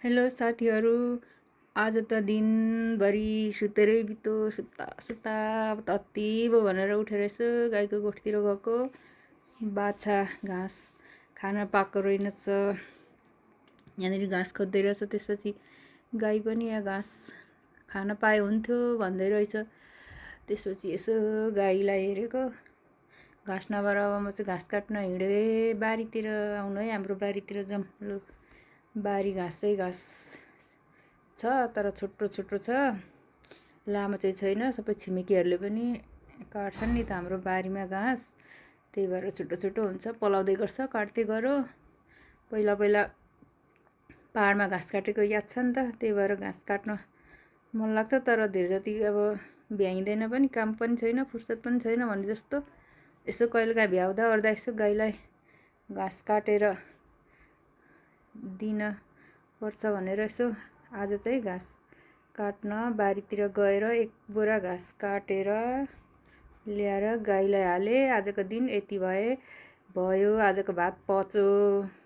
Hello साथीहरू। आज त दिनभरि सुतेरै बित्यो। सुत्ता सुत्ता अब त अति भयो भनेर उठेर यसो गाईको गोठतिर गएको। बाछा घाँस खान पाएको रहेनछ, यहाँनिर घाँस खोज्दै रहेछ। त्यसपछि गाई पनि यहाँ घाँस खान पाए हुन्थ्यो भन्दै रहेछ। त्यसपछि यसो गाईलाई हेरेको, घाँस नभएर अब म चाहिँ घाँस काट्न हिँडेँ बारीतिर। आउनु है, हाम्रो बारीतिर जाउँ। लु, बारी घाँसै घाँस छ, तर छोटो छोटो छ, लामो चाहिँ छैन। सबै छिमेकीहरूले पनि काट्छन् नि त हाम्रो बारीमा घाँस, त्यही भएर छोटो छोटो हुन्छ। पलाउँदै गर्छ, काट्दै गरो। पहिला पहिला पाहाडमा घाँस काटेको याद छ नि त, त्यही भएर घाँस काट्न मन लाग्छ। तर धेरै जति अब भ्याइँदैन पनि, काम पनि छैन, फुर्सद पनि छैन भने जस्तो। यसो कहिलेकाहीँ भ्याउँदा ओर्दा यसो गाईलाई घाँस काटेर दिन पर्छ भनेर यसो आज चाहिँ घाँस काट्न बारीतिर गएर एक बोरा घाँस काटेर ल्याएर गाईलाई हालेँ। आजको दिन यति भयो। आजको भात पच्यो।